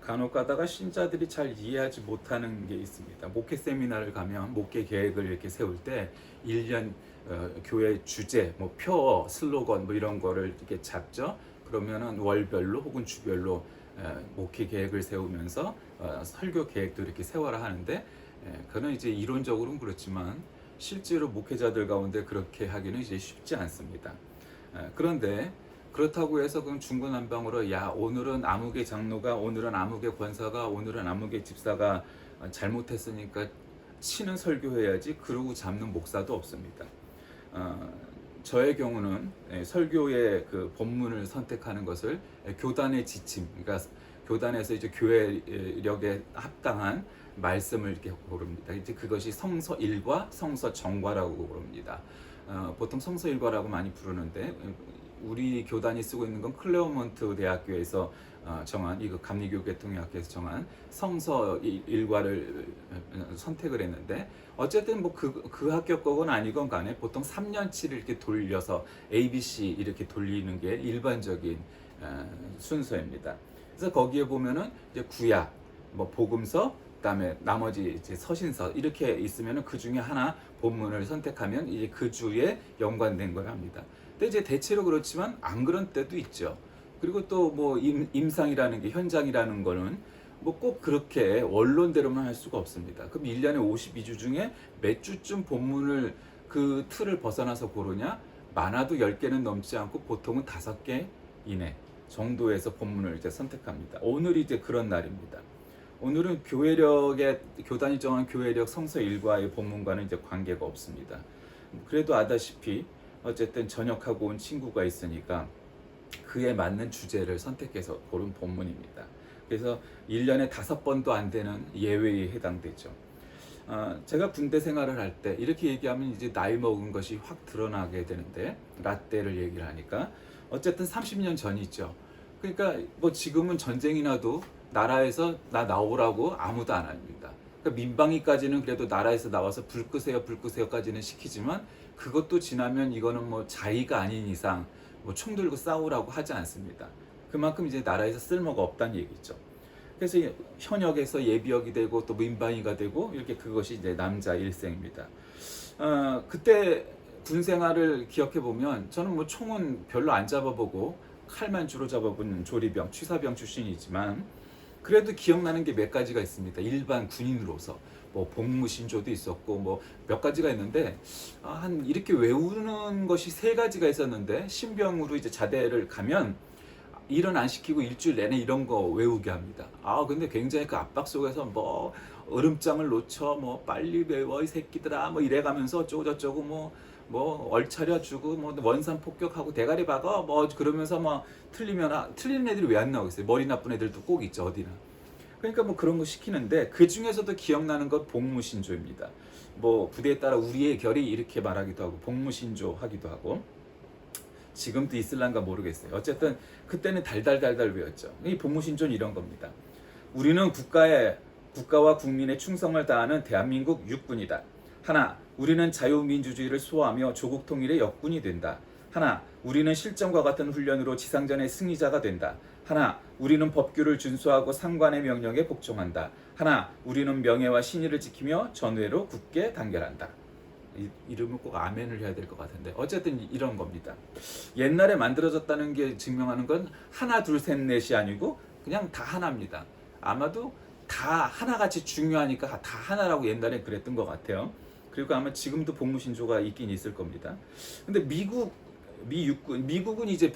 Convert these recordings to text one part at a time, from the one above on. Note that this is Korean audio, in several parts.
간혹 가다가 신자들이 잘 이해하지 못하는 게 있습니다. 목회 세미나를 가면 목회 계획을 이렇게 세울 때 1년 교회 주제, 뭐 표, 슬로건 뭐 이런 거를 이렇게 잡죠. 그러면은 월별로 혹은 주별로 목회 계획을 세우면서 설교 계획도 이렇게 세워라 하는데, 그는 이제 이론적으로는 그렇지만 실제로 목회자들 가운데 그렇게 하기는 이제 쉽지 않습니다. 그런데 그렇다고 해서 그럼 중구난방으로 야 오늘은 아무개 장로가, 오늘은 아무개 권사가, 오늘은 아무개 집사가 잘못했으니까 치는 설교해야지 그러고 잡는 목사도 없습니다. 저의 경우는 설교의 그 본문을 선택하는 것을 교단의 지침, 그러니까 교단에서 이제 교회력에 합당한 말씀을 이렇게 고릅니다. 이제 그것이 성서 1과 성서 정과라고 부릅니다. 보통 성서 1과라고 많이 부르는데 우리 교단이 쓰고 있는 건 클레어몬트 대학교에서 정한, 이거 감리교계통학교에서 정한 성서 1과를 선택을 했는데, 어쨌든 뭐 그 학교 거건 아니건 간에 보통 3년치를 이렇게 돌려서 ABC 이렇게 돌리는 게 일반적인 순서입니다. 그래서 거기에 보면은 이제 구약, 뭐 복음서, 그다음에 나머지 이제 서신서 이렇게 있으면은 그 중에 하나 본문을 선택하면 이제 그 주에 연관된 걸 합니다. 근데 이제 대체로 그렇지만 안 그런 때도 있죠. 그리고 또 뭐 임상이라는 게, 현장이라는 거는 뭐 꼭 그렇게 원론대로만 할 수가 없습니다. 그럼 1년에 52주 중에 몇 주쯤 본문을 그 틀을 벗어나서 고르냐? 많아도 10개는 넘지 않고 보통은 5개 이내 정도에서 본문을 이제 선택합니다. 오늘이 이제 그런 날입니다. 오늘은 교단이 정한 교회력 성서 1과의 본문과는 이제 관계가 없습니다. 그래도 아다시피 어쨌든 전역하고 온 친구가 있으니까 그에 맞는 주제를 선택해서 고른 본문입니다. 그래서 1년에 5번도 안 되는 예외에 해당되죠. 제가 군대 생활을 할 때 이렇게 얘기하면 이제 나이 먹은 것이 확 드러나게 되는데, 라떼를 얘기를 하니까 어쨌든 30년 전이죠. 그러니까 뭐 지금은 전쟁이 나도 나라에서 나 나오라고 아무도 안 합니다. 그러니까 민방위까지는 그래도 나라에서 나와서 불 끄세요, 불 끄세요까지는 시키지만, 그것도 지나면 이거는 뭐 자의가 아닌 이상 뭐 총 들고 싸우라고 하지 않습니다. 그만큼 이제 나라에서 쓸모가 없다는 얘기죠. 그래서 현역에서 예비역이 되고 또 민방위가 되고 이렇게, 그것이 이제 남자 일생입니다. 그때 군 생활을 기억해 보면 저는 뭐 총은 별로 안 잡아보고 칼만 주로 잡아본 조리병, 취사병 출신이지만 그래도 기억나는 게 몇 가지가 있습니다. 일반 군인으로서 뭐 복무신조도 있었고 뭐 몇 가지가 있는데, 한 이렇게 외우는 것이 3가지가 있었는데, 신병으로 이제 자대를 가면 일은 안 시키고 일주일 내내 이런 거 외우게 합니다. 근데 굉장히 그 압박 속에서 뭐 얼음장을 놓쳐, 뭐 빨리 외워 이 새끼들아 뭐 이래가면서 어쩌고 저쩌고 뭐 얼차려주고 뭐 원산 폭격하고 대가리 박아 뭐 그러면서 뭐 틀리는 애들이 왜 안 나오겠어요? 머리 나쁜 애들도 꼭 있죠, 어디나. 그러니까 뭐 그런 거 시키는데, 그 중에서도 기억나는 건 복무신조입니다. 뭐 부대에 따라 우리의 결이 이렇게 말하기도 하고 복무신조 하기도 하고, 지금도 있을란가 모르겠어요. 어쨌든 그때는 달달달달 외웠죠. 이 복무신조는 이런 겁니다. 우리는 국가와 국민의 충성을 다하는 대한민국 육군이다. 하나, 우리는 자유민주주의를 수호하며 조국 통일의 역군이 된다. 하나, 우리는 실전과 같은 훈련으로 지상전의 승리자가 된다. 하나, 우리는 법규를 준수하고 상관의 명령에 복종한다. 하나, 우리는 명예와 신의를 지키며 전회로 굳게 단결한다. 이름은 꼭 아멘을 해야 될 것 같은데, 어쨌든 이런 겁니다. 옛날에 만들어졌다는 게 증명하는 건 하나 둘 셋 넷이 아니고 그냥 다 하나입니다. 아마도 다 하나같이 중요하니까 다 하나라고 옛날에 그랬던 것 같아요. 그리고 아마 지금도 복무신조가 있긴 있을 겁니다. 근데 미국은 이제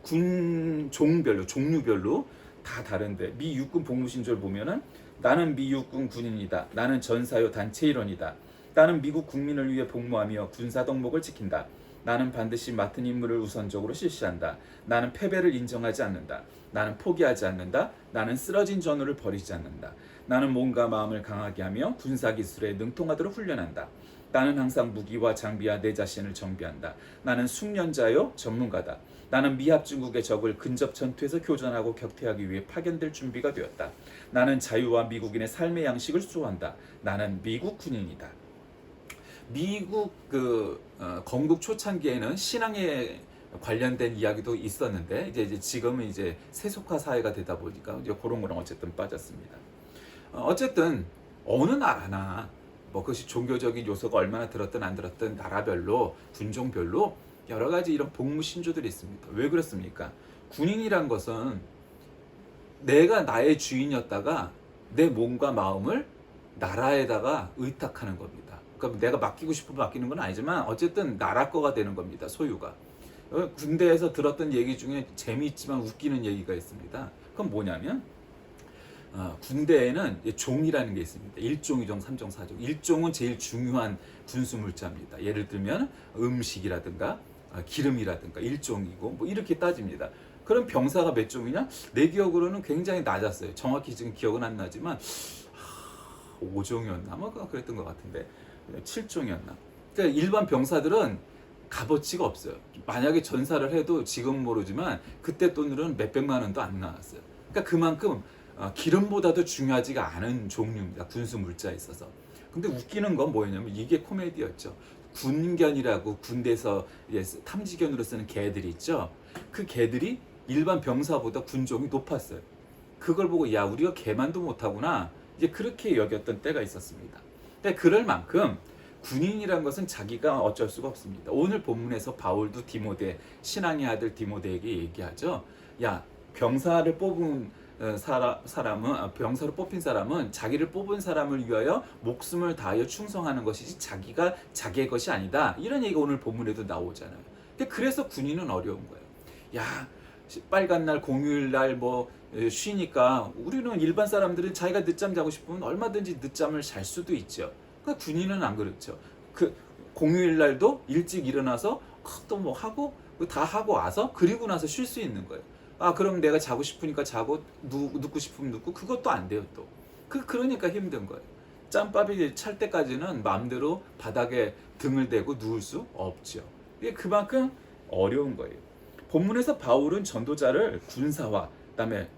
군 종류별로 다 다른데, 미 육군 복무신조를 보면은 나는 미 육군 군인이다. 나는 전사요 단체 일원이다. 나는 미국 국민을 위해 복무하며 군사 덕목을 지킨다. 나는 반드시 맡은 임무를 우선적으로 실시한다. 나는 패배를 인정하지 않는다. 나는 포기하지 않는다. 나는 쓰러진 전우를 버리지 않는다. 나는 몸과 마음을 강하게 하며 군사기술에 능통하도록 훈련한다. 나는 항상 무기와 장비와 내 자신을 정비한다. 나는 숙련자요 전문가다. 나는 미합중국의 적을 근접 전투에서 교전하고 격퇴하기 위해 파견될 준비가 되었다. 나는 자유와 미국인의 삶의 양식을 수호한다. 나는 미국 군인이다. 미국 건국 초창기에는 신앙의 관련된 이야기도 있었는데 이제 지금은 이제 세속화 사회가 되다 보니까 이제 그런 거랑 어쨌든 빠졌습니다. 어쨌든 어느 나라나 뭐 그것이 종교적인 요소가 얼마나 들었든 안 들었든 나라별로 군종별로 여러 가지 이런 복무 신조들이 있습니다. 왜 그렇습니까? 군인이란 것은 내가 나의 주인이었다가 내 몸과 마음을 나라에다가 의탁하는 겁니다. 그러니까 내가 맡기고 싶으면 맡기는 건 아니지만 어쨌든 나라 거가 되는 겁니다. 소유가. 군대에서 들었던 얘기 중에 재미있지만 웃기는 얘기가 있습니다. 그건 뭐냐면 군대에는 종이라는 게 있습니다. 1종, 2종, 3종, 4종. 1종은 제일 중요한 군수물자입니다. 예를 들면 음식이라든가 기름이라든가 1종이고 뭐 이렇게 따집니다. 그럼 병사가 몇 종이냐? 내 기억으로는 굉장히 낮았어요. 정확히 지금 기억은 안 나지만 5종이었나? 뭐 그랬던 것 같은데 7종이었나? 그러니까 일반 병사들은 값어치가 없어요. 만약에 전사를 해도 지금은 모르지만 그때 돈으로는 몇백만 원도 안 나왔어요. 그러니까 그만큼 기름보다도 중요하지가 않은 종류입니다. 군수 물자에 있어서. 근데 웃기는 건 뭐였냐면 이게 코미디였죠. 군견이라고 군대에서 탐지견으로 쓰는 개들이 있죠. 그 개들이 일반 병사보다 군종이 높았어요. 그걸 보고 야 우리가 개만도 못하구나 이제 그렇게 여겼던 때가 있었습니다. 근데 그럴 만큼 군인이란 것은 자기가 어쩔 수가 없습니다. 오늘 본문에서 바울도 디모데 신앙의 아들 디모데에게 얘기하죠. 야 병사를 뽑은 사람은 병사로 뽑힌 사람은 자기를 뽑은 사람을 위하여 목숨을 다하여 충성하는 것이지 자기가 자기의 것이 아니다. 이런 얘기가 오늘 본문에도 나오잖아요. 근데 그래서 군인은 어려운 거예요. 야 빨간 날 공휴일 날 뭐 쉬니까 우리는 일반 사람들은 자기가 늦잠 자고 싶으면 얼마든지 늦잠을 잘 수도 있죠. 그러니까 군인은 안 그렇죠. 그 공휴일 날도 일찍 일어나서 또 뭐 하고 다 하고 와서 그리고 나서 쉴 수 있는 거예요. 그럼 내가 자고 싶으니까 자고 눕고 싶으면 눕고 그것도 안 돼요 또. 그러니까 힘든 거예요. 짬밥이 찰 때까지는 마음대로 바닥에 등을 대고 누울 수 없죠. 이게 그만큼 어려운 거예요. 본문에서 바울은 전도자를 군사와 그다음에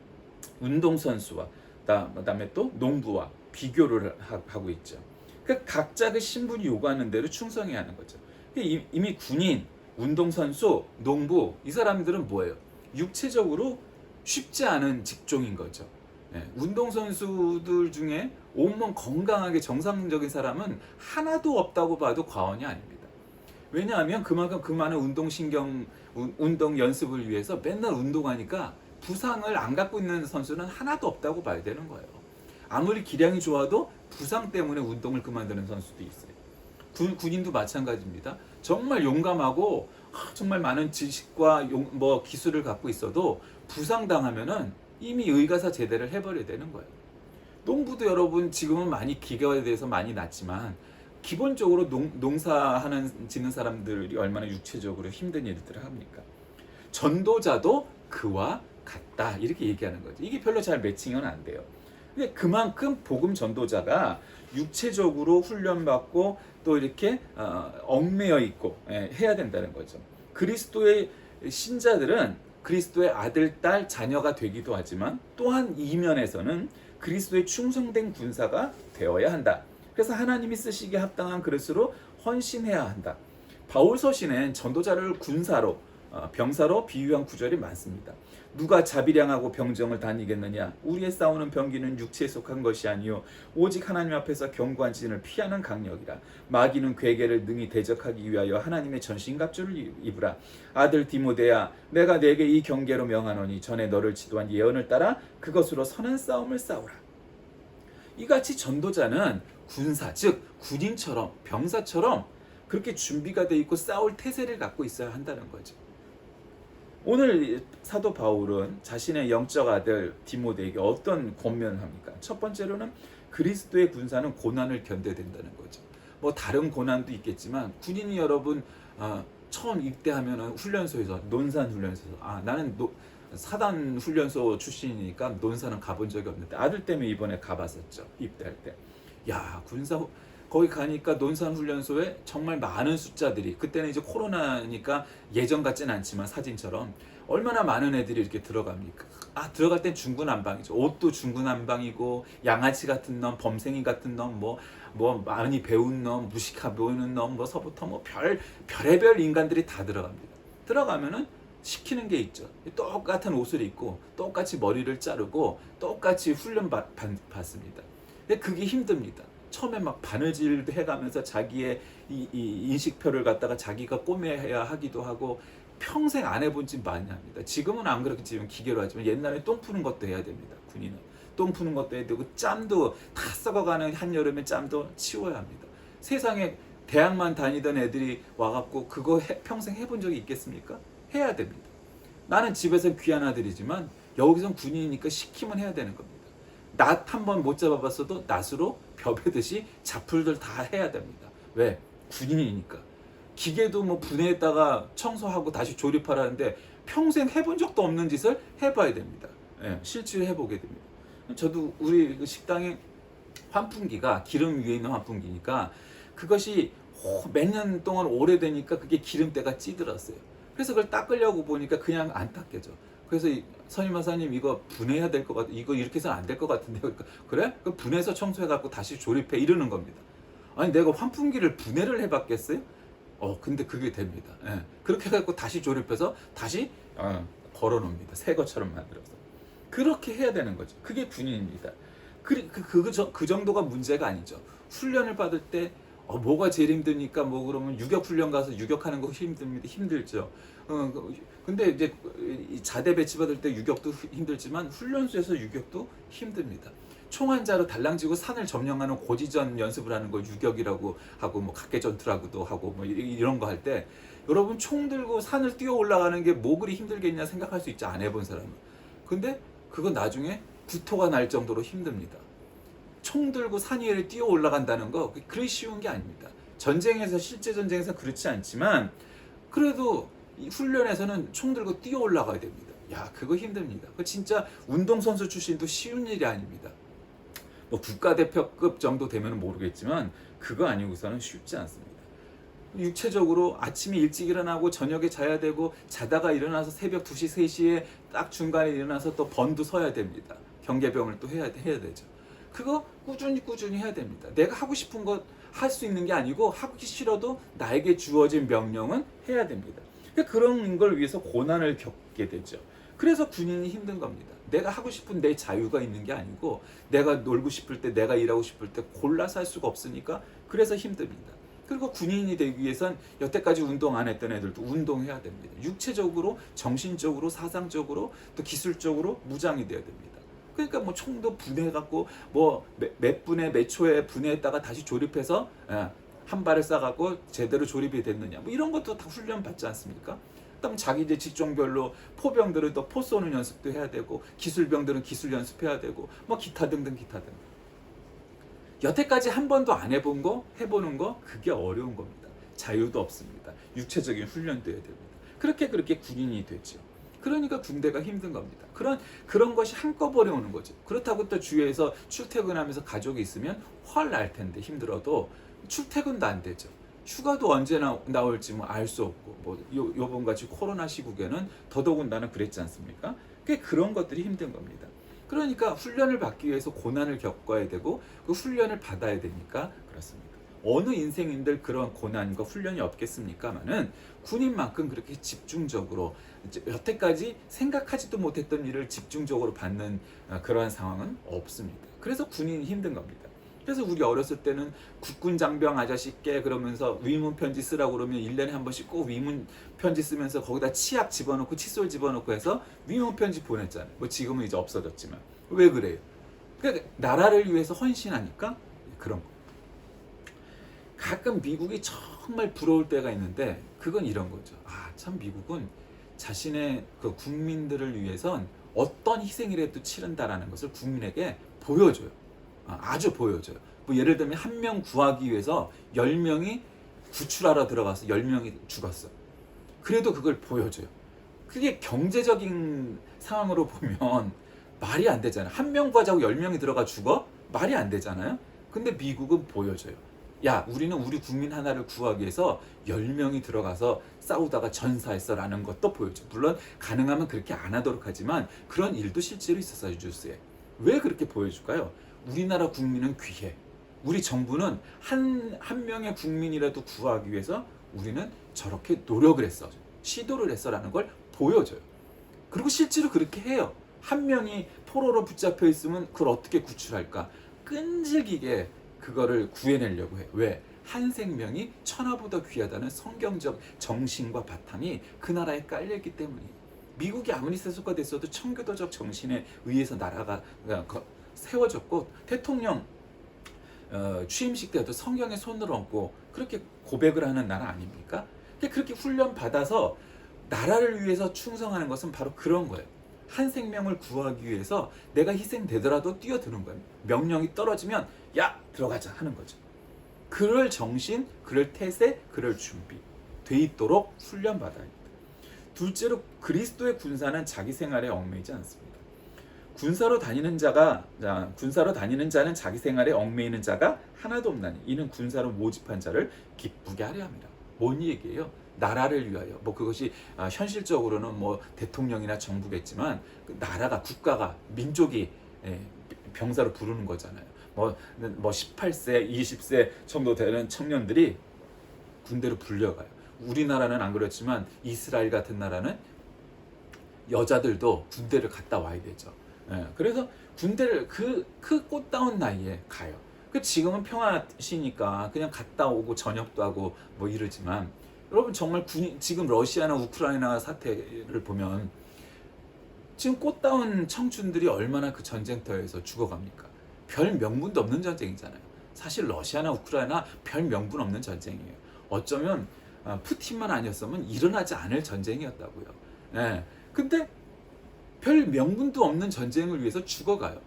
운동선수와 그다음에 또 농부와 비교를 하고 있죠. 그러니까 각자 그 신분이 요구하는 대로 충성해야 하는 거죠. 이미 군인, 운동선수, 농부 이 사람들은 뭐예요? 육체적으로 쉽지 않은 직종인 거죠. 운동선수들 중에 온몸 건강하게 정상적인 사람은 하나도 없다고 봐도 과언이 아닙니다. 왜냐하면 그만큼 그 많은 운동 연습을 위해서 맨날 운동하니까 부상을 안 갖고 있는 선수는 하나도 없다고 봐야 되는 거예요. 아무리 기량이 좋아도 부상 때문에 운동을 그만두는 선수도 있어요. 군인도 마찬가지입니다. 정말 용감하고 정말 많은 지식과 뭐 기술을 갖고 있어도 부상당하면은 이미 의가사 제대를 해버려야 되는 거예요. 농부도 여러분 지금은 많이 기계화에 대해서 많이 났지만 기본적으로 농사하는 짓는 사람들이 얼마나 육체적으로 힘든 일들을 합니까? 전도자도 그와 같다 이렇게 얘기하는 거죠. 이게 별로 잘 매칭은 안 돼요. 근데 그만큼 복음 전도자가 육체적으로 훈련받고 또 이렇게 얽매여 있고 해야 된다는 거죠. 그리스도의 신자들은 그리스도의 아들, 딸, 자녀가 되기도 하지만 또한 이면에서는 그리스도의 충성된 군사가 되어야 한다. 그래서 하나님이 쓰시기에 합당한 그릇으로 헌신해야 한다. 바울 서신엔 전도자를 군사로 병사로 비유한 구절이 많습니다. 누가 자비량하고 병정을 다니겠느냐? 우리의 싸우는 병기는 육체에 속한 것이 아니요 오직 하나님 앞에서 견고한 진을 피하는 강력이라. 마귀는 괴계를 능히 대적하기 위하여 하나님의 전신갑주를 입으라. 아들 디모데야, 내가 네게 이 경계로 명하노니 전에 너를 지도한 예언을 따라 그것으로 선한 싸움을 싸우라. 이같이 전도자는 군사, 즉 군인처럼 병사처럼 그렇게 준비가 돼 있고 싸울 태세를 갖고 있어야 한다는 거죠. 오늘 사도 바울은 자신의 영적 아들 디모데에게 어떤 권면을 합니까? 첫 번째로는 그리스도의 군사는 고난을 견뎌야 된다는 거죠. 뭐 다른 고난도 있겠지만 군인이 여러분 처음 입대하면 훈련소에서 논산 훈련소에서 나는 사단 훈련소 출신이니까 논산은 가본 적이 없는데 아들 때문에 이번에 가봤었죠. 입대할 때. 야 군사 거기 가니까 논산 훈련소에 정말 많은 숫자들이 그때는 이제 코로나니까 예전 같진 않지만 사진처럼 얼마나 많은 애들이 이렇게 들어갑니까? 들어갈 땐 중구난방이죠. 옷도 중구난방이고 양아치 같은 놈, 범생이 같은 놈, 뭐 많이 배운 놈, 무식해 보이는 놈, 뭐 서부터 뭐 별의별 인간들이 다 들어갑니다. 들어가면은 시키는 게 있죠. 똑같은 옷을 입고 똑같이 머리를 자르고 똑같이 훈련 받습니다. 근데 그게 힘듭니다. 처음에 막 바느질도 해가면서 자기의 이 인식표를 갖다가 자기가 꼬매야 하기도 하고 평생 안 해본 짓 많이 합니다. 지금은 안 그렇겠지만 기계로 하지만 옛날에 똥 푸는 것도 해야 됩니다. 군인은 똥 푸는 것도 해야 되고 짬도 다 썩어가는 한여름에 짬도 치워야 합니다. 세상에 대학만 다니던 애들이 와갖고 그거 평생 해본 적이 있겠습니까? 해야 됩니다. 나는 집에서 귀한 아들이지만 여기선 군인이니까 시키면 해야 되는 겁니다. 낫 한 번 못 잡아봤어도 낫으로 벼베듯이 잡풀들 다 해야 됩니다. 왜? 군인이니까. 기계도 뭐 분해했다가 청소하고 다시 조립하라는데 평생 해본 적도 없는 짓을 해봐야 됩니다. 예, 실제로 해보게 됩니다. 저도 우리 그 식당에 환풍기가 기름 위에 있는 환풍기니까 그것이 몇 년 동안 오래되니까 그게 기름때가 찌들었어요. 그래서 그걸 닦으려고 보니까 그냥 안 닦여져. 그래서 선임마사님 이거 분해해야 될 것 같아. 이거 이렇게 해서는 안 될 것 같은데. 그러니까 그래? 그럼 분해해서 청소해갖고 다시 조립해 이러는 겁니다. 아니 내가 환풍기를 분해를 해봤겠어요? 근데 그게 됩니다. 예. 그렇게 해갖고 다시 조립해서 다시 걸어놓습니다. 새 것처럼 만들어서. 그렇게 해야 되는 거죠. 그게 군인입니다. 그 정도가 문제가 아니죠. 훈련을 받을 때 뭐가 제일 힘드니까 뭐 그러면 유격 훈련 가서 유격하는 거 힘들죠. 근데 이제 자대 배치 받을 때 유격도 힘들지만 훈련소에서 유격도 힘듭니다. 총 한 자로 달랑지고 산을 점령하는 고지전 연습을 하는 거 유격이라고 하고 뭐 각개전투라고도 하고 뭐 이런 거 할 때 여러분 총 들고 산을 뛰어 올라가는 게 뭐 그리 힘들겠냐 생각할 수 있지, 안 해본 사람은. 근데 그건 나중에 구토가 날 정도로 힘듭니다. 총 들고 산 위를 뛰어 올라간다는 거 그리 쉬운 게 아닙니다. 전쟁에서 실제 전쟁에서 그렇지 않지만 그래도 이 훈련에서는 총 들고 뛰어 올라가야 됩니다. 야, 그거 힘듭니다. 그 진짜 운동선수 출신도 쉬운 일이 아닙니다. 뭐 국가대표급 정도 되면 모르겠지만 그거 아니고서는 쉽지 않습니다. 육체적으로 아침에 일찍 일어나고 저녁에 자야 되고 자다가 일어나서 새벽 2시, 3시에 딱 중간에 일어나서 또 번도 서야 됩니다. 경계병을 또 해야 되죠. 그거 꾸준히 해야 됩니다. 내가 하고 싶은 것 할 수 있는 게 아니고 하기 싫어도 나에게 주어진 명령은 해야 됩니다. 그런 걸 위해서 고난을 겪게 되죠. 그래서 군인이 힘든 겁니다. 내가 하고 싶은 내 자유가 있는 게 아니고 내가 놀고 싶을 때 내가 일하고 싶을 때 골라서 할 수가 없으니까 그래서 힘듭니다. 그리고 군인이 되기 위해선 여태까지 운동 안 했던 애들도 운동해야 됩니다. 육체적으로, 정신적으로, 사상적으로, 또 기술적으로 무장이 돼야 됩니다. 그러니까 뭐 총도 분해해갖고 뭐 몇 분에 몇 초에 분해했다가 다시 조립해서 한 발을 쏴갖고 제대로 조립이 됐느냐 뭐 이런 것도 다 훈련 받지 않습니까? 그다음 자기 이제 직종별로 포병들은 또 포 쏘는 연습도 해야 되고 기술병들은 기술 연습해야 되고 뭐 기타 등등. 여태까지 한 번도 안 해본 거 해보는 거 그게 어려운 겁니다. 자유도 없습니다. 육체적인 훈련도 해야 됩니다. 그렇게 군인이 되죠. 그러니까 군대가 힘든 겁니다. 그런 것이 한꺼번에 오는 거죠. 그렇다고 또 주위에서 출퇴근하면서 가족이 있으면 화를 날 텐데 힘들어도 출퇴근도 안 되죠. 휴가도 언제 나올지 뭐 알 수 없고 뭐 요번 같이 코로나 시국에는 더더군다나 그랬지 않습니까? 그런 것들이 힘든 겁니다. 그러니까 훈련을 받기 위해서 고난을 겪어야 되고 그 훈련을 받아야 되니까 그렇습니다. 어느 인생인들 그런 고난과 훈련이 없겠습니까마는 군인만큼 그렇게 집중적으로 여태까지 생각하지도 못했던 일을 집중적으로 받는 그러한 상황은 없습니다. 그래서 군인이 힘든 겁니다. 그래서 우리 어렸을 때는 국군 장병 아저씨께 그러면서 위문 편지 쓰라고 그러면 1년에 한 번씩 꼭 위문 편지 쓰면서 거기다 치약 집어넣고 칫솔 집어넣고 해서 위문 편지 보냈잖아요. 뭐 지금은 이제 없어졌지만. 왜 그래요? 그러니까 나라를 위해서 헌신하니까 그런 거. 가끔 미국이 정말 부러울 때가 있는데 그건 이런 거죠. 참 미국은 자신의 그 국민들을 위해선 어떤 희생이라도 치른다라는 것을 국민에게 보여줘요. 아주 보여줘요. 뭐 예를 들면 한 명 구하기 위해서 10명이 구출하러 들어가서 10명이 죽었어. 그래도 그걸 보여줘요. 그게 경제적인 상황으로 보면 말이 안 되잖아요. 한 명 구하자고 10명이 들어가 죽어? 말이 안 되잖아요. 근데 미국은 보여줘요. 야, 우리는 우리 국민 하나를 구하기 위해서 10명이 들어가서 싸우다가 전사했어 라는 것도 보여줘. 물론 가능하면 그렇게 안 하도록 하지만 그런 일도 실제로 있었어요. 뉴스에. 왜 그렇게 보여줄까요? 우리나라 국민은 귀해. 우리 정부는 한 명의 국민이라도 구하기 위해서 우리는 저렇게 노력을 했어. 시도를 했어라는 걸 보여줘요. 그리고 실제로 그렇게 해요. 한 명이 포로로 붙잡혀 있으면 그걸 어떻게 구출할까? 끈질기게 그거를 구해내려고 해요. 왜? 한 생명이 천하보다 귀하다는 성경적 정신과 바탕이 그 나라에 깔려있기 때문이에요. 미국이 아무리 세속화됐어도 청교도적 정신에 의해서 나라가 세워졌고, 대통령 취임식 때도 성경에 손을 얹고 그렇게 고백을 하는 나라 아닙니까? 그렇게 훈련받아서 나라를 위해서 충성하는 것은 바로 그런 거예요. 한 생명을 구하기 위해서 내가 희생되더라도 뛰어드는 거예요. 명령이 떨어지면 야 들어가자 하는 거죠. 그럴 정신, 그럴 태세, 그럴 준비 돼 있도록 훈련받아야 합니다. 둘째로 그리스도의 군사는 자기 생활에 얽매이지 않습니다. 군사로 다니는 자는 자기 생활에 얽매이는 자가 하나도 없나니 이는 군사로 모집한 자를 기쁘게 하려 합니다. 뭔 얘기예요? 나라를 위하여. 뭐 그것이 현실적으로는 뭐 대통령이나 정부겠지만 그 나라가, 국가가, 민족이 병사로 부르는 거잖아요. 뭐 18세, 20세 정도 되는 청년들이 군대로 불려가요. 우리나라는 안 그렇지만 이스라엘 같은 나라는 여자들도 군대를 갔다 와야 되죠. 그래서 군대를 그 꽃다운 나이에 가요. 지금은 평화시니까 그냥 갔다 오고 저녁도 하고 뭐 이러지만, 여러분 정말 지금 러시아나 우크라이나 사태를 보면 지금 꽃다운 청춘들이 얼마나 그 전쟁터에서 죽어갑니까? 별 명분도 없는 전쟁이잖아요. 사실 러시아나 우크라이나 별 명분 없는 전쟁이에요. 어쩌면 푸틴만 아니었으면 일어나지 않을 전쟁이었다고요. 근데 별 명분도 없는 전쟁을 위해서 죽어가요.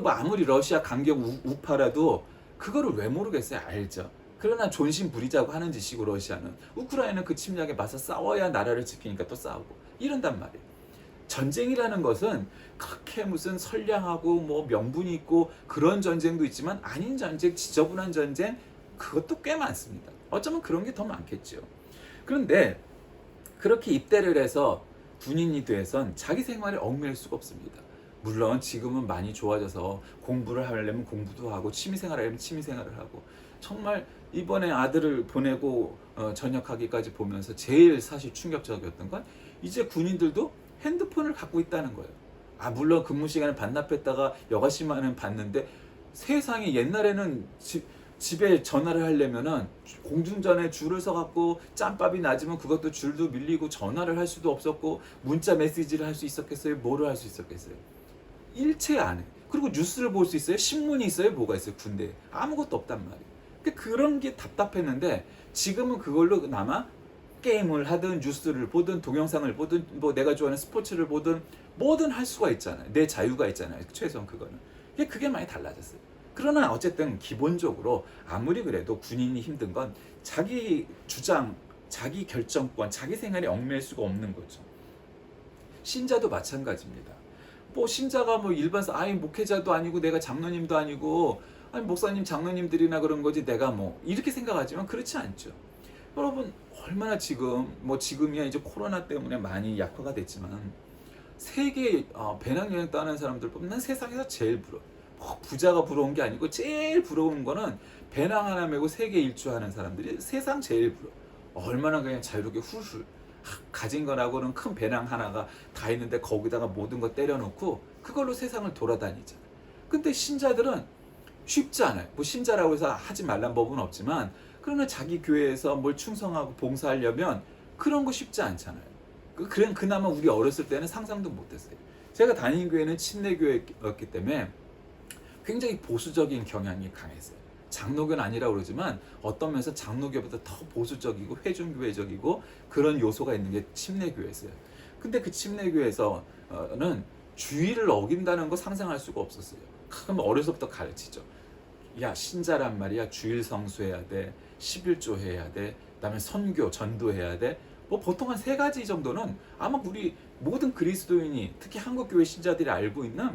뭐 아무리 러시아 강경 우파라도 그거를 왜 모르겠어요. 알죠. 그러나 존심 부리자고 하는 짓이고, 러시아는 우크라이나는 그 침략에 맞서 싸워야 나라를 지키니까 또 싸우고 이런단 말이에요. 전쟁이라는 것은 그렇게 무슨 선량하고 뭐 명분이 있고 그런 전쟁도 있지만, 아닌 전쟁, 지저분한 전쟁, 그것도 꽤 많습니다. 어쩌면 그런 게 더 많겠죠. 그런데 그렇게 입대를 해서 군인이 돼선 자기 생활에 얽매일 수가 없습니다. 물론 지금은 많이 좋아져서 공부를 하려면 공부도 하고 취미생활을 하려면 취미생활을 하고, 정말 이번에 아들을 보내고 전역하기까지 보면서 제일 사실 충격적이었던 건 이제 군인들도 핸드폰을 갖고 있다는 거예요. 물론 근무 시간에 반납했다가 여가 시간은 받는데, 세상에 옛날에는 집에 전화를 하려면은 공중전에 줄을 서갖고 짬밥이 낮으면 그것도 줄도 밀리고 전화를 할 수도 없었고, 문자 메시지를 할 수 있었겠어요? 뭐를 할 수 있었겠어요? 일체 안 해. 그리고 뉴스를 볼 수 있어요? 신문이 있어요? 뭐가 있어요? 군대에 아무것도 없단 말이에요. 그런 게 답답했는데, 지금은 그걸로 남아 게임을 하든 뉴스를 보든 동영상을 보든 뭐 내가 좋아하는 스포츠를 보든 뭐든 할 수가 있잖아요. 내 자유가 있잖아요. 최소한 그거는. 그게 많이 달라졌어요. 그러나 어쨌든 기본적으로 아무리 그래도 군인이 힘든 건 자기 주장, 자기 결정권, 자기 생활에 얽매일 수가 없는 거죠. 신자도 마찬가지입니다. 뭐 신자가 뭐 일반 목회자도 아니고 내가 장로님도 아니고 목사님 장로님들이나 그런 거지 내가 뭐 이렇게 생각하지만 그렇지 않죠. 여러분 얼마나 지금이야 이제 코로나 때문에 많이 약화가 됐지만, 세계 배낭여행 떠나는 사람들 보면 난 세상에서 제일 부러워. 부자가 부러운 게 아니고 제일 부러운 거는 배낭 하나 메고 세계 일주하는 사람들이 세상 제일 부러워. 얼마나 그냥 자유롭게 훌훌 가진 거라고는 큰 배낭 하나가 다 있는데 거기다가 모든 거 때려놓고 그걸로 세상을 돌아다니잖아요. 근데 신자들은 쉽지 않아요. 뭐 신자라고 해서 하지 말란 법은 없지만, 그러나 자기 교회에서 뭘 충성하고 봉사하려면 그런 거 쉽지 않잖아요. 그나마 우리 어렸을 때는 상상도 못했어요. 제가 다니는 교회는 침례교회였기 때문에 굉장히 보수적인 경향이 강했어요. 장로교는 아니라고 그러지만 어떤 면에서 장로교보다 더 보수적이고 회중교회적이고 그런 요소가 있는 게 침례교회였어요. 근데 그 침례교회에서는 주의를 어긴다는 거 상상할 수가 없었어요. 그럼 어려서부터 가르치죠. 야, 신자란 말이야 주일 성수해야 돼, 11조 해야 돼, 그다음에 선교, 전도해야 돼. 뭐 보통 한 3가지 정도는 아마 우리 모든 그리스도인이, 특히 한국교회 신자들이 알고 있는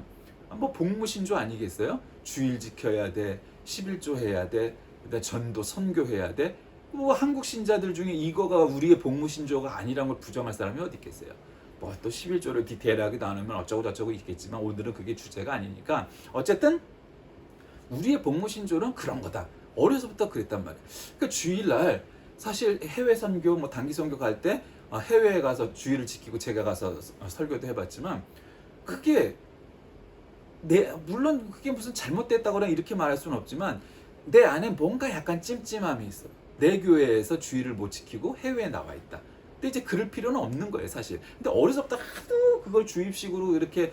뭐 복무신조 아니겠어요? 주일 지켜야 돼, 11조 해야 돼, 그다음에 전도, 선교해야 돼. 뭐 한국 신자들 중에 이거가 우리의 복무신조가 아니란 걸 부정할 사람이 어디 있겠어요? 뭐 또 11조를 디테일하게 나누면 어쩌고 저쩌고 있겠지만 오늘은 그게 주제가 아니니까, 어쨌든 우리의 복무신조는 그런 거다. 어려서부터 그랬단 말이에요. 그러니까 주일날 사실 해외 선교, 뭐 단기 선교 갈 때 해외에 가서 주의를 지키고 제가 가서 설교도 해봤지만 그게 물론 그게 무슨 잘못됐다거나 이렇게 말할 수는 없지만 내 안에 뭔가 약간 찜찜함이 있어. 내 교회에서 주의를 못 지키고 해외에 나와 있다. 근데 이제 그럴 필요는 없는 거예요, 사실. 근데 어려서부터 하도 그걸 주입식으로 이렇게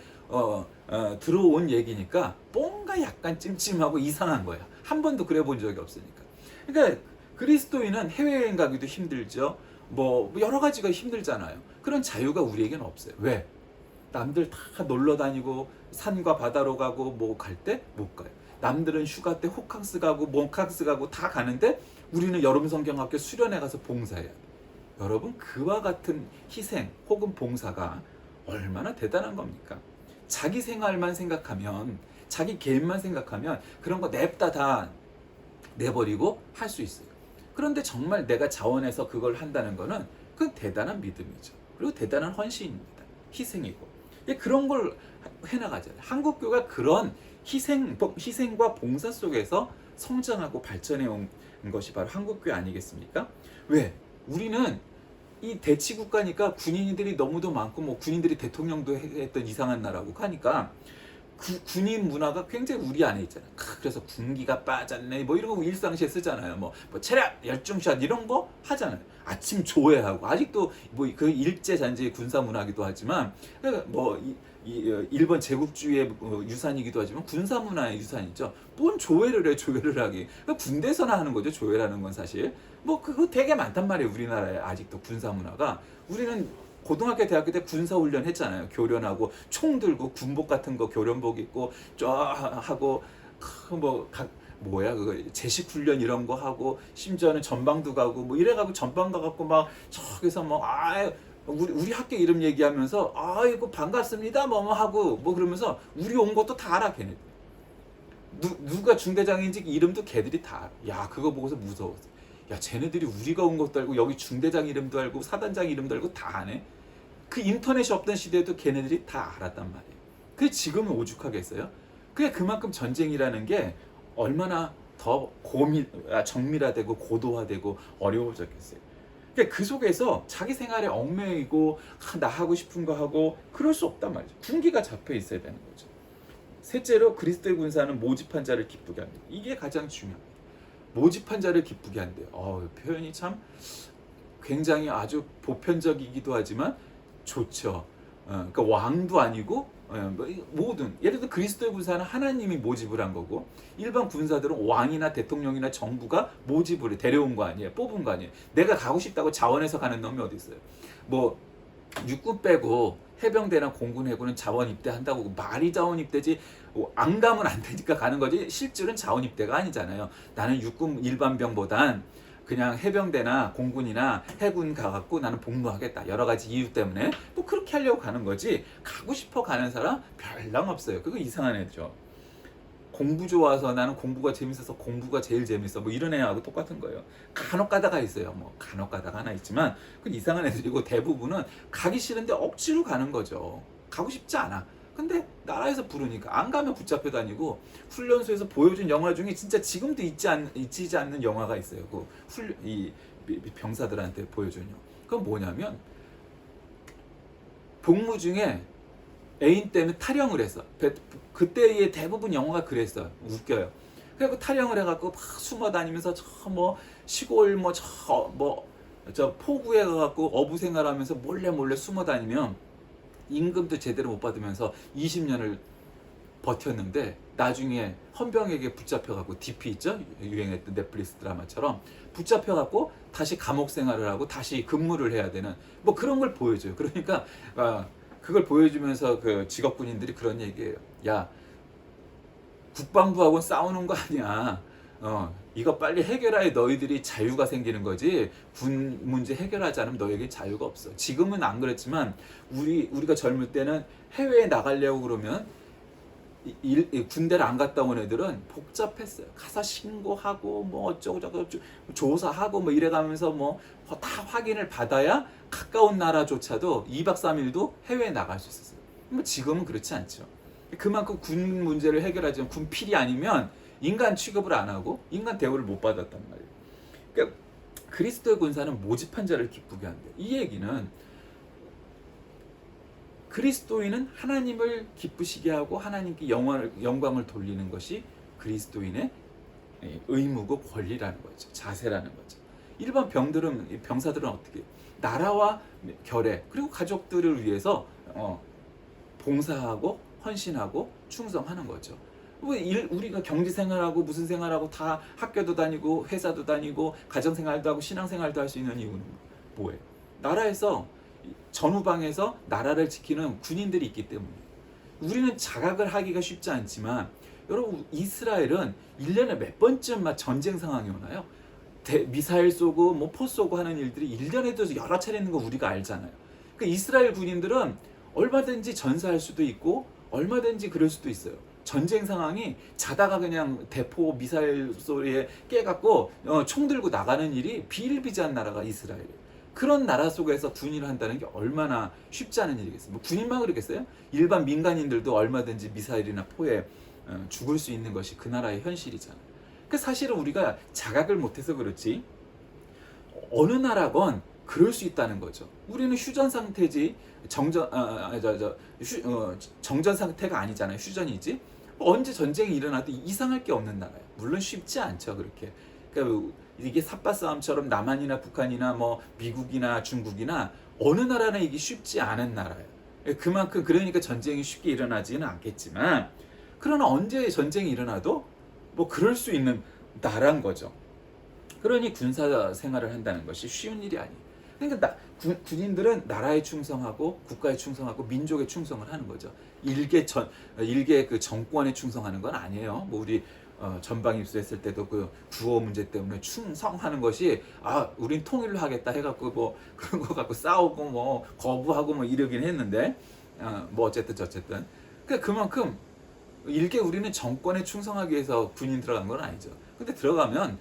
들어온 얘기니까 뭔가 약간 찜찜하고 이상한 거야. 한 번도 그래 본 적이 없으니까. 그러니까 그리스도인은 해외여행 가기도 힘들죠. 뭐 여러 가지가 힘들잖아요. 그런 자유가 우리에게는 없어요. 왜? 남들 다 놀러 다니고 산과 바다로 가고 뭐 갈 때 못 가요. 남들은 휴가 때 호캉스 가고 몽캉스 가고 다 가는데 우리는 여름성경학교 수련회 가서 봉사해야 돼. 여러분, 그와 같은 희생 혹은 봉사가 얼마나 대단한 겁니까? 자기 생활만 생각하면, 자기 개인만 생각하면 그런 거 냅다 다 내버리고 할 수 있어요. 그런데 정말 내가 자원해서 그걸 한다는 거는 그건 대단한 믿음이죠. 그리고 대단한 헌신입니다. 희생이고. 그런 걸 해나가잖아요. 한국교가 그런 희생과 봉사 속에서 성장하고 발전해 온 것이 바로 한국교 아니겠습니까? 왜? 우리는 이 대치국가니까 군인들이 너무도 많고 뭐 군인들이 대통령도 했던 이상한 나라고 하니까 군인 문화가 굉장히 우리 안에 있잖아요. 그래서 군기가 빠졌네 뭐 이런 거 일상시에 쓰잖아요. 뭐 체력 열중샷 이런 거 하잖아요. 아침 조회하고 아직도 뭐 그 일제 잔재 군사 문화기도 하지만 뭐 일본 제국주의의 유산이기도 하지만 군사 문화의 유산이죠. 뭔 조회를 해, 조회를 하기. 그러니까 군대에서나 하는 거죠. 조회라는 건 사실. 뭐 그거 되게 많단 말이에요. 우리나라에 아직도 군사 문화가. 우리는 고등학교, 대학교 때 군사훈련 했잖아요. 교련하고 총 들고 군복 같은 거 교련복 입고 쫙 하고 그거 제식훈련 이런 거 하고 심지어는 전방도 가고 뭐 이래가고 전방 가갖고 막 저기서 우리 학교 이름 얘기하면서 아이고 반갑습니다 뭐 하고 뭐 그러면서 우리 온 것도 다 알아 걔네들. 누가 중대장인지 이름도 걔들이 다 알아. 야 그거 보고서 무서웠어. 야 쟤네들이 우리가 온 것도 알고 여기 중대장 이름도 알고 사단장 이름도 알고 다 아네. 그 인터넷이 없던 시대에도 걔네들이 다 알았단 말이에요. 그게 지금은 오죽하겠어요? 그게 그만큼 전쟁이라는 게 얼마나 더 정밀화되고 고도화되고 어려워졌겠어요. 그러니까 그 속에서 자기 생활에 얽매이고 나 하고 싶은 거 하고 그럴 수 없단 말이죠. 군기가 잡혀 있어야 되는 거죠. 셋째로 그리스도의 군사는 모집한 자를 기쁘게 합니다. 이게 가장 중요합니다. 모집한 자를 기쁘게 한대요. 표현이 참 굉장히 아주 보편적이기도 하지만 좋죠. 그러니까 왕도 아니고 모든 예를 들어 그리스도의 군사는 하나님이 모집을 한 거고 일반 군사들은 왕이나 대통령이나 정부가 모집을 해 데려온 거 아니에요. 뽑은 거 아니에요. 내가 가고 싶다고 자원해서 가는 놈이 어디 있어요. 뭐 육군 빼고 해병대나 공군 해군은 자원 입대한다고 말이 자원 입대지 안 가면 안 되니까 가는 거지 실질은 자원 입대가 아니잖아요. 나는 육군 일반병보단 그냥 해병대나 공군이나 해군 가갖고 나는 복무하겠다. 여러 가지 이유 때문에 뭐 그렇게 하려고 가는 거지 가고 싶어 가는 사람 별랑 없어요. 그거 이상한 애죠. 공부 좋아서 나는 공부가 재밌어서 공부가 제일 재밌어 뭐 이런 애하고 똑같은 거예요. 간혹 가다가 있어요. 뭐 간혹 가다가 하나 있지만 그건 이상한 애들이고 대부분은 가기 싫은데 억지로 가는 거죠. 가고 싶지 않아. 근데 나라에서 부르니까 안 가면 붙잡혀 다니고 훈련소에서 보여준 영화 중에 진짜 지금도 잊히지 않는 영화가 있어요. 이 병사들한테 보여준 영화. 그건 뭐냐면 복무 중에 애인 때문에 탈영을 했어. 그때의 대부분 영화가 그랬어. 웃겨요. 그래서 탈영을 해갖고 막 숨어 다니면서 저 뭐 시골 저 포구에 가갖고 어부 생활하면서 몰래 숨어 다니면 임금도 제대로 못 받으면서 20년을 버텼는데 나중에 헌병에게 붙잡혀갖고 DP 있죠? 유행했던 넷플릭스 드라마처럼 붙잡혀갖고 다시 감옥 생활을 하고 다시 근무를 해야 되는 뭐 그런 걸 보여줘요. 그러니까 그걸 보여주면서 그 직업군인들이 그런 얘기예요. 야 국방부하고 싸우는 거 아니야. 이거 빨리 해결해. 너희들이 자유가 생기는 거지. 군 문제 해결하지 않으면 너에게 자유가 없어. 지금은 안 그렇지만 우리가 젊을 때는 해외에 나가려고 그러면 군대를 안 갔다 온 애들은 복잡했어요. 가서 신고하고 뭐 어쩌고저쩌고 조사하고 뭐 이래가면서 뭐 다 확인을 받아야 가까운 나라조차도 2박 3일도 해외에 나갈 수 있었어요. 뭐 지금은 그렇지 않죠. 그만큼 군 문제를 해결하지 군 필이 아니면 인간 취급을 안 하고 인간 대우를 못 받았단 말이에요. 그러니까 그리스도의 군사는 모집한 자를 기쁘게 한대. 이 얘기는 그리스도인은 하나님을 기쁘시게 하고 하나님께 영광을 돌리는 것이 그리스도인의 의무고 권리라는 거죠. 자세라는 거죠. 일반 병사들은 어떻게 나라와 결의 그리고 가족들을 위해서 봉사하고 헌신하고 충성하는 거죠. 우리가 경제생활하고 무슨 생활하고 다 학교도 다니고 회사도 다니고 가정생활도 하고 신앙생활도 할 수 있는 이유는 뭐예요? 나라에서 전후방에서 나라를 지키는 군인들이 있기 때문에. 우리는 자각을 하기가 쉽지 않지만 여러분, 이스라엘은 1년에 몇 번쯤 막 전쟁 상황이 오나요? 미사일 쏘고 뭐 포 쏘고 하는 일들이 1년에도 여러 차례 있는 거 우리가 알잖아요. 그러니까 이스라엘 군인들은 얼마든지 전사할 수도 있고 얼마든지 그럴 수도 있어요. 전쟁 상황이 자다가 그냥 대포 미사일 소리에 깨갖고 총 들고 나가는 일이 비일비재한 나라가 이스라엘이에요. 그런 나라 속에서 군인을 한다는 게 얼마나 쉽지 않은 일이겠어요. 뭐 군인만 그러겠어요? 일반 민간인들도 얼마든지 미사일이나 포에 죽을 수 있는 것이 그 나라의 현실이잖아요. 그 사실은 우리가 자각을 못해서 그렇지 어느 나라건 그럴 수 있다는 거죠. 우리는 휴전 상태지 정전 상태가 아니잖아요. 휴전이지. 언제 전쟁이 일어나도 이상할 게 없는 나라예요. 물론 쉽지 않죠. 그렇게. 그러니까 이게 삿바 싸움처럼 남한이나 북한이나 뭐 미국이나 중국이나 어느 나라나 이게 쉽지 않은 나라예요. 그만큼 그러니까 전쟁이 쉽게 일어나지는 않겠지만 그러나 언제 전쟁이 일어나도 뭐 그럴 수 있는 나라인 거죠. 그러니 군사 생활을 한다는 것이 쉬운 일이 아니에요. 그러니까 군인들은 나라에 충성하고 국가에 충성하고 민족에 충성을 하는 거죠. 일개 그 정권에 충성하는 건 아니에요. 뭐 우리 전방 입수했을 때도 그 구호 문제 때문에 충성하는 것이 우린 통일로 하겠다 해갖고 뭐 그런 거 갖고 싸우고 뭐 거부하고 뭐 이러긴 했는데 뭐 어쨌든 그러니까 그만큼 일개 우리는 정권에 충성하기 위해서 군인 들어간 건 아니죠. 근데 들어가면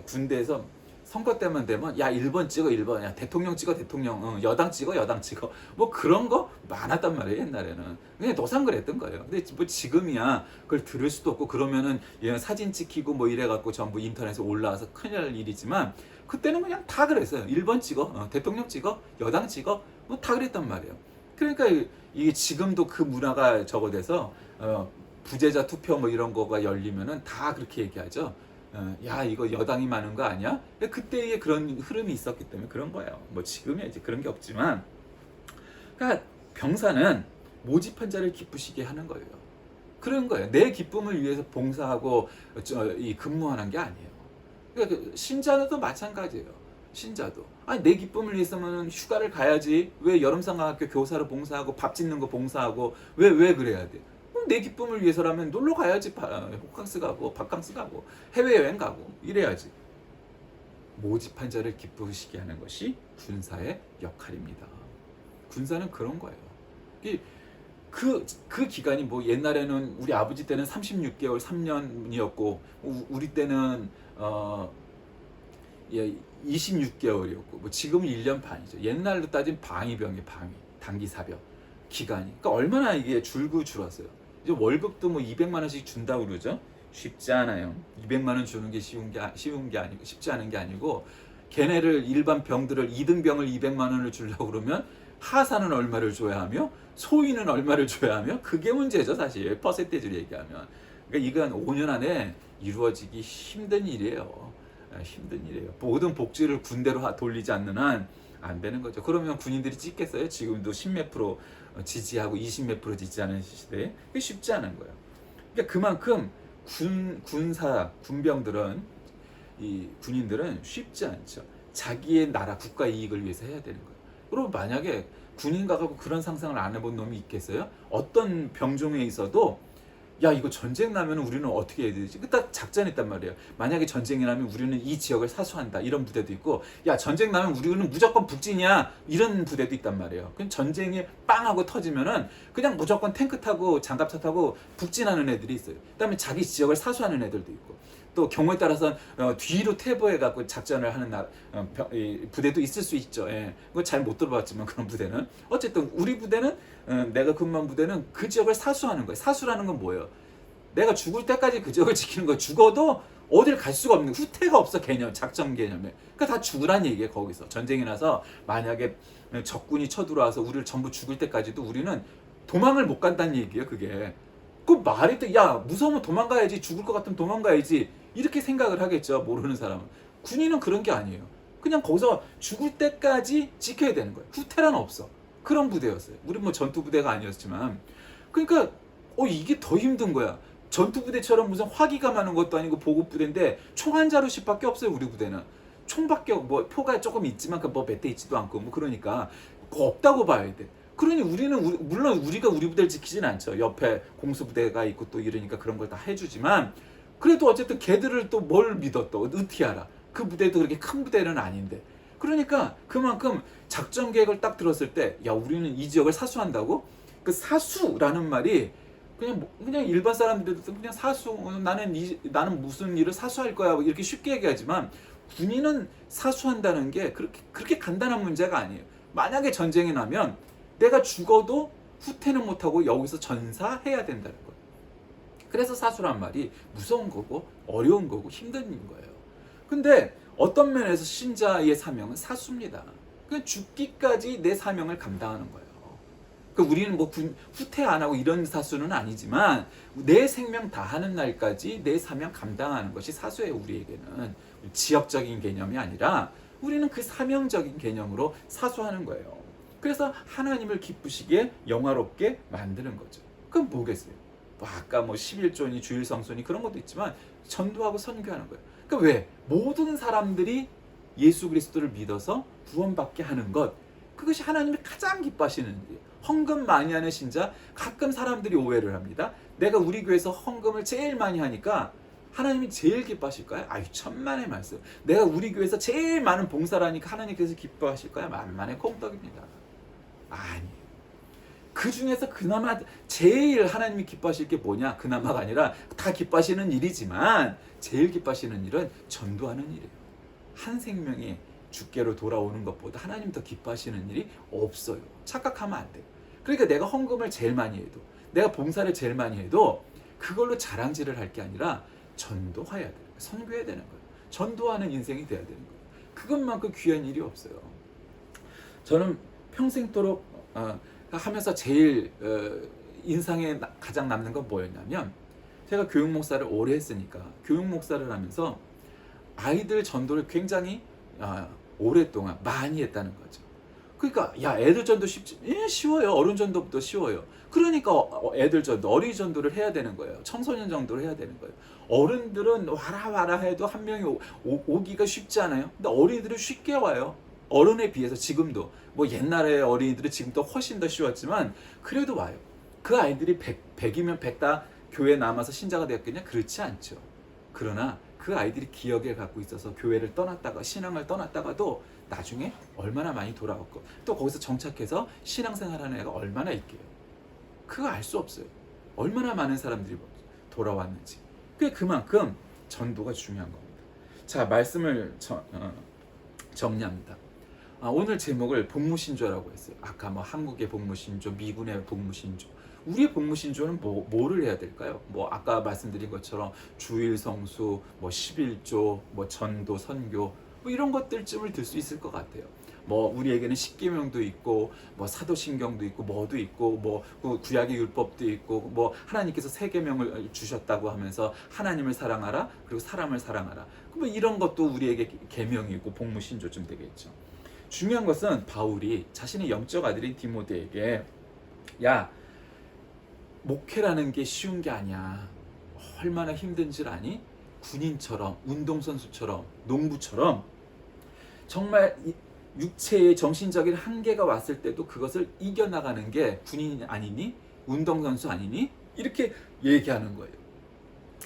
군대에서 선거 때만 되면 야 1번 찍어 1번, 야 대통령 찍어 대통령, 여당 찍어 여당 찍어, 뭐 그런 거 많았단 말이에요. 옛날에는 그냥 노상 그랬던 거예요. 근데 뭐 지금이야 그걸 들을 수도 없고 그러면은 사진 찍히고 뭐 이래갖고 전부 인터넷에 올라와서 큰일 날 일이지만 그때는 그냥 다 그랬어요. 1번 찍어, 대통령 찍어, 여당 찍어, 뭐 다 그랬단 말이에요. 그러니까 이게 지금도 그 문화가 저거돼서 부재자 투표 뭐 이런 거가 열리면은 다 그렇게 얘기하죠. 야 이거 여당이 많은 거 아니야? 그때의 그런 흐름이 있었기 때문에 그런 거예요. 뭐 지금이야 이제 그런 게 없지만, 그러니까 병사는 모집한 자를 기쁘시게 하는 거예요. 그런 거예요. 내 기쁨을 위해서 봉사하고 근무하는 게 아니에요. 그러니까 신자도 마찬가지예요. 신자도 내 기쁨을 위해서는 휴가를 가야지. 왜 여름상관학교 교사로 봉사하고 밥 짓는 거 봉사하고 왜 그래야 돼? 내 기쁨을 위해서라면 놀러 가야지. 호캉스 가고 바캉스 가고 해외여행 가고 이래야지. 모집한 자를 기쁘시게 하는 것이 군사의 역할입니다. 군사는 그런 거예요. 그 기간이 뭐 옛날에는 우리 아버지 때는 36개월 3년이었고 우리 때는 26개월이었고 뭐 지금은 1년 반이죠. 옛날로 따지면 방위병이 단기 사병 기간이. 그러니까 얼마나 이게 줄었어요. 이제 월급도 뭐 200만 원씩 준다고 그러죠. 쉽지 않아요. 200만 원 주는 게 쉽지 않은 게 아니고, 걔네를 일반 병들을 2등병을 200만 원을 주려고 그러면 하사는 얼마를 줘야 하며 소위는 얼마를 줘야 하며, 그게 문제죠 사실. 퍼센테이지를 얘기하면. 그러니까 이건 5년 안에 이루어지기 힘든 일이에요. 힘든 일이에요. 모든 복지를 군대로 돌리지 않는 한 안 되는 거죠. 그러면 군인들이 찍겠어요? 지금도 10몇 프로 지지하고 20몇 프로 지지하는 시대에. 그게 쉽지 않은 거예요. 그러니까 그만큼 군병들은, 이 군인들은 쉽지 않죠. 자기의 나라 국가 이익을 위해서 해야 되는 거예요. 그럼 만약에 군인 가고 그런 상상을 안 해본 놈이 있겠어요? 어떤 병종에 있어도 야 이거 전쟁 나면 우리는 어떻게 해야 되지? 딱 작전이 있단 말이에요. 만약에 전쟁이 나면 우리는 이 지역을 사수한다, 이런 부대도 있고, 야 전쟁 나면 우리는 무조건 북진이야, 이런 부대도 있단 말이에요. 그럼 전쟁이 빵 하고 터지면은 그냥 무조건 탱크 타고 장갑차 타고 북진하는 애들이 있어요. 그다음에 자기 지역을 사수하는 애들도 있고, 또 경우에 따라서는 뒤로 퇴보해갖고 작전을 하는 부대도 있을 수 있죠. 예. 그거 잘 못 들어봤지만 그런 부대는. 어쨌든 우리 부대는, 내가 근무한 부대는 그 지역을 사수하는 거예요. 사수라는 건 뭐예요? 내가 죽을 때까지 그 지역을 지키는 거예요. 죽어도 어딜 갈 수가 없는 후퇴가 없어 개념 작전 개념에. 그러니까 다 죽으란 얘기예요. 거기서 전쟁이 나서 만약에 적군이 쳐들어와서 우리를 전부 죽을 때까지도 우리는 도망을 못 간다는 얘기예요. 그게 그 말이 또 야 무서우면 도망가야지 죽을 것 같으면 도망가야지 이렇게 생각을 하겠죠. 모르는 사람은. 군인은 그런 게 아니에요. 그냥 거기서 죽을 때까지 지켜야 되는 거예요. 후퇴란 없어. 그런 부대였어요. 우리 뭐 전투 부대가 아니었지만 그러니까 이게 더 힘든 거야. 전투 부대처럼 무슨 화기가 많은 것도 아니고 보급 부대인데 총 한 자루씩밖에 없어요. 우리 부대는 총밖에 뭐 표가 조금 있지만 뭐 몇 대 있지도 않고 뭐 그러니까 없다고 봐야 돼. 그러니 우리는 물론 우리가 우리 부대를 지키진 않죠. 옆에 공수 부대가 있고 또 이러니까 그런 걸 다 해주지만 그래도 어쨌든 걔들을 또 뭘 믿어 또 어떻게 알아? 그 부대도 그렇게 큰 부대는 아닌데. 그러니까 그만큼 작전 계획을 딱 들었을 때 야 우리는 이 지역을 사수한다고? 그 사수라는 말이 그냥 일반 사람들도 그냥 사수 나는 무슨 일을 사수할 거야 이렇게 쉽게 얘기하지만 군인은 사수한다는 게 그렇게 간단한 문제가 아니에요. 만약에 전쟁이 나면 내가 죽어도 후퇴는 못하고 여기서 전사해야 된다는 거예요. 그래서 사수란 말이 무서운 거고 어려운 거고 힘든 거예요. 근데 어떤 면에서 신자의 사명은 사수입니다. 그냥 죽기까지 내 사명을 감당하는 거예요. 우리는 뭐 후퇴 안 하고 이런 사수는 아니지만 내 생명 다하는 날까지 내 사명 감당하는 것이 사수예요. 우리에게는 지역적인 개념이 아니라 우리는 그 사명적인 개념으로 사수하는 거예요. 그래서 하나님을 기쁘시게 영화롭게 만드는 거죠. 그럼 뭐겠어요? 아까 뭐 11조니 주일성수니 그런 것도 있지만 전도하고 선교하는 거예요. 그러니까 왜? 모든 사람들이 예수 그리스도를 믿어서 구원받게 하는 것, 그것이 하나님이 가장 기뻐하시는 일이에요. 헌금 많이 하는 신자, 가끔 사람들이 오해를 합니다. 내가 우리 교회에서 헌금을 제일 많이 하니까 하나님이 제일 기뻐하실까요? 아유 천만의 말씀. 내가 우리 교회에서 제일 많은 봉사를 하니까 하나님께서 기뻐하실까요? 만만의 콩떡입니다. 아니에요. 그 중에서 그나마 제일 하나님이 기뻐하실 게 뭐냐? 그나마가 아니라 다 기뻐하시는 일이지만 제일 기뻐하시는 일은 전도하는 일이에요. 한 생명이 주께로 돌아오는 것보다 하나님 더 기뻐하시는 일이 없어요. 착각하면 안 돼요. 그러니까 내가 헌금을 제일 많이 해도 내가 봉사를 제일 많이 해도 그걸로 자랑질을 할 게 아니라 전도해야 돼요. 선교해야 되는 거예요. 전도하는 인생이 돼야 되는 거예요. 그것만큼 귀한 일이 없어요. 저는 평생도록 하면서 제일 인상에 가장 남는 건 뭐였냐면 제가 교육 목사를 오래 했으니까 교육 목사를 하면서 아이들 전도를 굉장히 오랫동안 많이 했다는 거죠. 그러니까 야 애들 전도 쉽지? 쉬워요. 어른 전도부터 쉬워요. 그러니까 애들 전도, 어린이 전도를 해야 되는 거예요. 청소년 전도를 해야 되는 거예요. 어른들은 와라 해도 한 명이 오기가 쉽지 않아요. 근데 어린이들은 쉽게 와요. 어른에 비해서 지금도 뭐 옛날에 어린이들은 지금도 훨씬 더 쉬웠지만 그래도 와요. 그 아이들이 100이면 100 다 교회에 남아서 신자가 되었겠냐? 그렇지 않죠. 그러나 그 아이들이 기억에 갖고 있어서 교회를 떠났다가 신앙을 떠났다가도 나중에 얼마나 많이 돌아왔고 또 거기서 정착해서 신앙생활하는 애가 얼마나 있게요. 그거 알 수 없어요. 얼마나 많은 사람들이 돌아왔는지. 그만큼 전도가 중요한 겁니다. 자, 말씀을 정리합니다. 오늘 제목을 복무신조라고 했어요. 아까 뭐 한국의 복무신조, 미군의 복무신조. 우리의 복무신조는 뭐를 해야 될까요? 뭐 아까 말씀드린 것처럼 주일성수, 뭐 11조, 뭐 전도, 선교 뭐 이런 것들쯤을 들 수 있을 것 같아요. 뭐 우리에게는 십계명도 있고 뭐 사도신경도 있고 뭐도 있고 뭐 구약의 율법도 있고 뭐 하나님께서 세 계명을 주셨다고 하면서 하나님을 사랑하라 그리고 사람을 사랑하라 뭐 이런 것도 우리에게 계명이고 복무신조쯤 되겠죠. 중요한 것은 바울이 자신의 영적 아들인 디모데에게 야 목회라는 게 쉬운 게 아니야. 얼마나 힘든 줄 아니? 군인처럼 운동선수처럼 농부처럼 정말 육체의 정신적인 한계가 왔을 때도 그것을 이겨나가는 게 군인 아니니? 운동선수 아니니? 이렇게 얘기하는 거예요.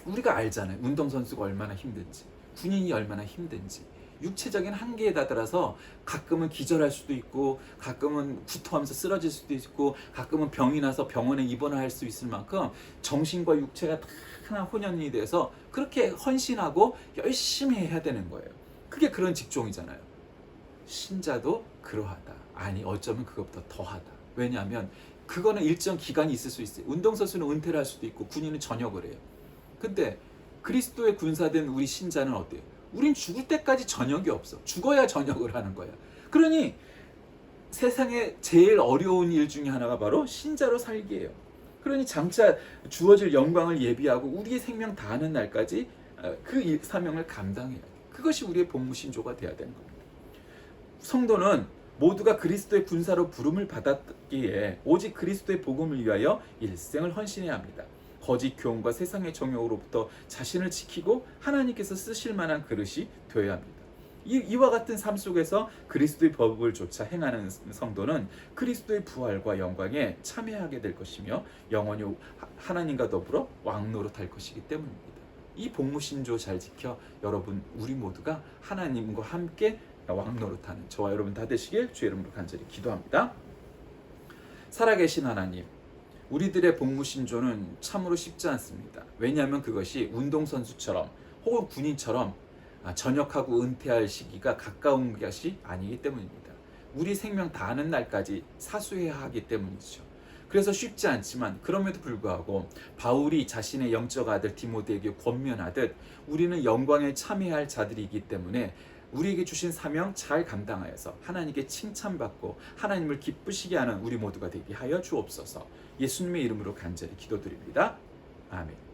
우리가 알잖아요. 운동선수가 얼마나 힘든지 군인이 얼마나 힘든지 육체적인 한계에 다다라서 가끔은 기절할 수도 있고 가끔은 구토하면서 쓰러질 수도 있고 가끔은 병이 나서 병원에 입원할 수 있을 만큼 정신과 육체가 다 하나 혼연이 돼서 그렇게 헌신하고 열심히 해야 되는 거예요. 그게 그런 직종이잖아요. 신자도 그러하다. 아니 어쩌면 그것보다 더하다. 왜냐하면 그거는 일정 기간이 있을 수 있어요. 운동선수는 은퇴를 할 수도 있고 군인은 전역을 해요. 근데 그리스도의 군사된 우리 신자는 어때요? 우린 죽을 때까지 저녁이 없어. 죽어야 저녁을 하는 거야. 그러니 세상에 제일 어려운 일 중에 하나가 바로 신자로 살기예요. 그러니 장차 주어질 영광을 예비하고 우리의 생명 다하는 날까지 그 사명을 감당해야 돼. 그것이 우리의 복무신조가 돼야 되는 겁니다. 성도는 모두가 그리스도의 군사로 부름을 받았기에 오직 그리스도의 복음을 위하여 일생을 헌신해야 합니다. 거짓 교훈과 세상의 정욕으로부터 자신을 지키고 하나님께서 쓰실 만한 그릇이 되어야 합니다. 이와 같은 삶 속에서 그리스도의 법을 조차 행하는 성도는 그리스도의 부활과 영광에 참여하게 될 것이며 영원히 하나님과 더불어 왕노릇할 것이기 때문입니다. 이 복무신조 잘 지켜 여러분 우리 모두가 하나님과 함께 왕노릇하는 저와 여러분 다 되시길 주의 이름으로 간절히 기도합니다. 살아계신 하나님, 우리들의 복무신조는 참으로 쉽지 않습니다. 왜냐하면 그것이 운동선수처럼 혹은 군인처럼 전역하고 은퇴할 시기가 가까운 것이 아니기 때문입니다. 우리 생명 다하는 날까지 사수해야 하기 때문이죠. 그래서 쉽지 않지만 그럼에도 불구하고 바울이 자신의 영적 아들 디모데에게 권면하듯 우리는 영광에 참여할 자들이기 때문에 우리에게 주신 사명 잘 감당하여서 하나님께 칭찬받고 하나님을 기쁘시게 하는 우리 모두가 되게 하여 주옵소서. 예수님의 이름으로 간절히 기도드립니다. 아멘.